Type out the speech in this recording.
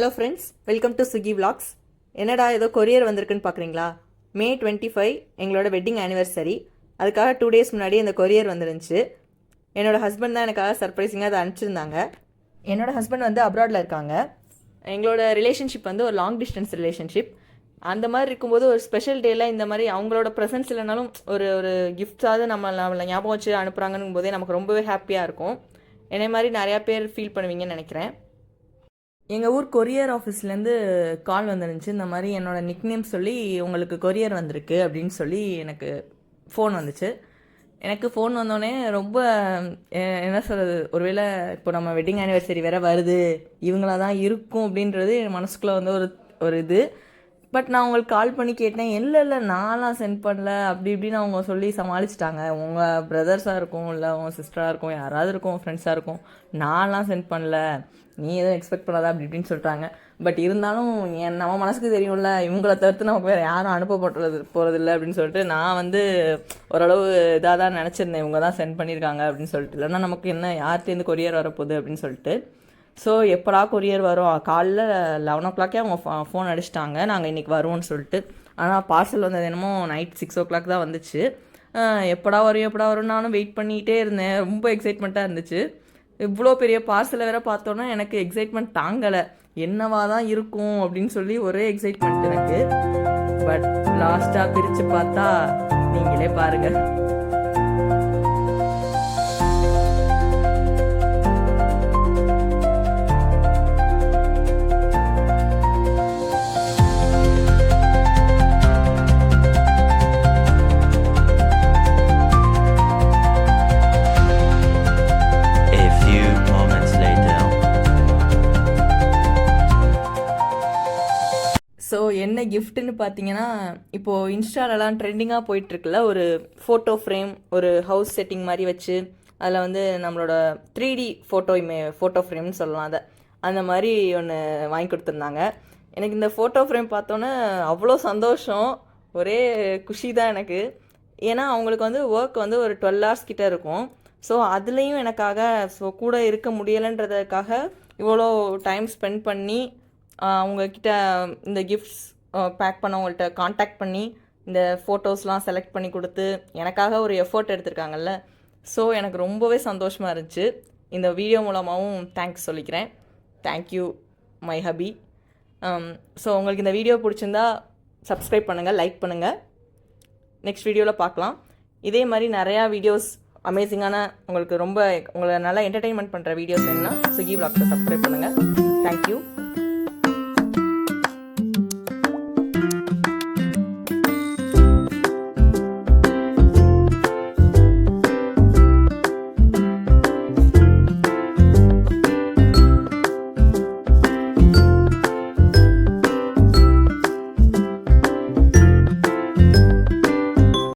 Hello friends, welcome to Swiggy vlogs. என்னடா ஏதோ courier வந்திருக்குன்னு பார்க்குறீங்களா? May 25 எங்களோட வெட்டிங் ஆனிவர்சரி. அதுக்காக 2 days முன்னாடி அந்த கொரியர் வந்துருந்துச்சு. என்னோட ஹஸ்பண்ட் தான் எனக்காக சர்ப்ரைசிங்காக அதை அனுப்பிச்சிருந்தாங்க. என்னோட ஹஸ்பண்ட் வந்து அப்ராடில் இருக்காங்க. எங்களோட ரிலேஷன்ஷிப் வந்து ஒரு லாங் டிஸ்டன்ஸ் ரிலேஷன்ஷிப். அந்த மாதிரி இருக்கும்போது ஒரு ஸ்பெஷல் டேயில் இந்த மாதிரி அவங்களோட ப்ரெசன்ஸ் இல்லைனாலும் ஒரு ஒரு கிஃப்ட்ஸாவது நம்மளை ஞாபகம் வச்சு அனுப்புகிறாங்கன்னு போதே நமக்கு ரொம்பவே ஹாப்பியாக இருக்கும். என்னை மாதிரி நிறையா பேர் ஃபீல் பண்ணுவீங்கன்னு நினைக்கிறேன். எங்கள் ஊர் கொரியர் ஆஃபீஸ்லேருந்து கால் வந்துருந்துச்சு. இந்த மாதிரி என்னோடய நிக்நேம் சொல்லி உங்களுக்கு கொரியர் வந்திருக்கு அப்படின்னு சொல்லி எனக்கு ஃபோன் வந்துச்சு. எனக்கு ஃபோன் வந்தோடனே ரொம்ப என்ன சொல்கிறது, ஒருவேளை இப்போ நம்ம வெட்டிங் ஆனிவர்சரி வேறு வருது, இவங்களா தான் இருக்கும் அப்படின்றது என் மனசுக்குள்ளே வந்து ஒரு இது. பட் நான் உங்களுக்கு கால் பண்ணி கேட்டேன். இல்லை நான்லாம் சென்ட் பண்ணல அப்படி இப்படின்னு அவங்க சொல்லி சமாளிச்சிட்டாங்க. உங்கள் பிரதர்ஸாக இருக்கும், இல்லை உங்கள் சிஸ்டராக இருக்கும், யாராவது இருக்கும், ஃப்ரெண்ட்ஸாக இருக்கும், நான்லாம் சென்ட் பண்ணல, நீ எதுவும் எக்ஸ்பெக்ட் பண்ணாதா அப்படி இப்படின்னு சொல்லிட்டாங்க. பட் இருந்தாலும் நம்ம மனசுக்கு தெரியும்ல, இவங்களை தவிர்த்து நமக்கு வேறு யாரும் அனுப்பப்பட்டுறது போகிறதில்ல அப்படின்னு சொல்லிட்டு நான் வந்து ஓரளவு இதாக தான் நினச்சிருந்தேன். இவங்க தான் சென்ட் பண்ணியிருக்காங்க அப்படின்னு சொல்லிட்டு. இல்லைன்னா நமக்கு என்ன யார்கிட்டேருந்து கொரியர் வரப்போகுது அப்படின்னு சொல்லிட்டு. ஸோ எப்படா கொரியர் வரும், காலைல 11 o'clock அவங்க ஃபோன் அடிச்சிட்டாங்க நாங்கள் இன்றைக்கி வருவோம்னு சொல்லிட்டு. ஆனால் பார்சல் வந்தது என்னமோ நைட் 6 o'clock தான் வந்துச்சு. எப்படா வரும் நானும் வெயிட் பண்ணிகிட்டே இருந்தேன். ரொம்ப எக்ஸைட்மெண்ட்டாக இருந்துச்சு. இவ்வளோ பெரிய பார்சலை வேற பார்த்தோன்னா எனக்கு எக்ஸைட்மெண்ட் தாங்கலை. என்னவா தான் இருக்கும் அப்படின்னு சொல்லி ஒரே எக்ஸைட்மெண்ட் எனக்கு. பட் லாஸ்ட்டாக பிரித்து பார்த்தா நீங்களே பாருங்கள். ஸோ என்ன கிஃப்ட்டுன்னு பார்த்தீங்கன்னா, இப்போது இன்ஸ்டாலலாம் ட்ரெண்டிங்காக போயிட்டுருக்குல்ல, ஒரு ஃபோட்டோ ஃப்ரேம், ஒரு ஹவுஸ் செட்டிங் மாதிரி வச்சு அதில் வந்து நம்மளோட 3D ஃபோட்டோ ஃப்ரேம்னு சொல்லலாம். அதை அந்த மாதிரி ஒன்று வாங்கி கொடுத்துருந்தாங்க. எனக்கு இந்த ஃபோட்டோ ஃப்ரேம் பார்த்தோன்னே அவ்வளோ சந்தோஷம், ஒரே குஷி தான் எனக்கு. ஏன்னா அவங்களுக்கு வந்து ஒர்க் வந்து ஒரு 12 hours கிட்டே இருக்கும். ஸோ அதுலேயும் எனக்காக கூட இருக்க முடியலைன்றதுக்காக இவ்வளோ டைம் ஸ்பெண்ட் பண்ணி அவங்கக்கிட்ட இந்த கிஃப்ட்ஸ் பேக் பண்ணவங்கள்ட்ட காண்டாக்ட் பண்ணி இந்த ஃபோட்டோஸ்லாம் செலக்ட் பண்ணி கொடுத்து எனக்காக ஒரு எஃபோர்ட் எடுத்திருக்காங்கல்ல. ஸோ எனக்கு ரொம்பவே சந்தோஷமாக இருந்துச்சு. இந்த வீடியோ மூலமாகவும் தேங்க்ஸ் சொல்லிக்கிறேன். Thank you my ஹபி. ஸோ உங்களுக்கு இந்த வீடியோ பிடிச்சிருந்தா சப்ஸ்கிரைப் பண்ணுங்கள், லைக் பண்ணுங்கள். நெக்ஸ்ட் வீடியோவில் பார்க்கலாம். இதே மாதிரி நிறையா வீடியோஸ் அமேசிங்கான உங்களை நல்லா என்டர்டெயின்மெண்ட் பண்ணுற வீடியோஸ் வேணுன்னா ஸ்விக்கி விலாக்ஸை சப்ஸ்கிரைப் பண்ணுங்கள். தேங்க்யூ.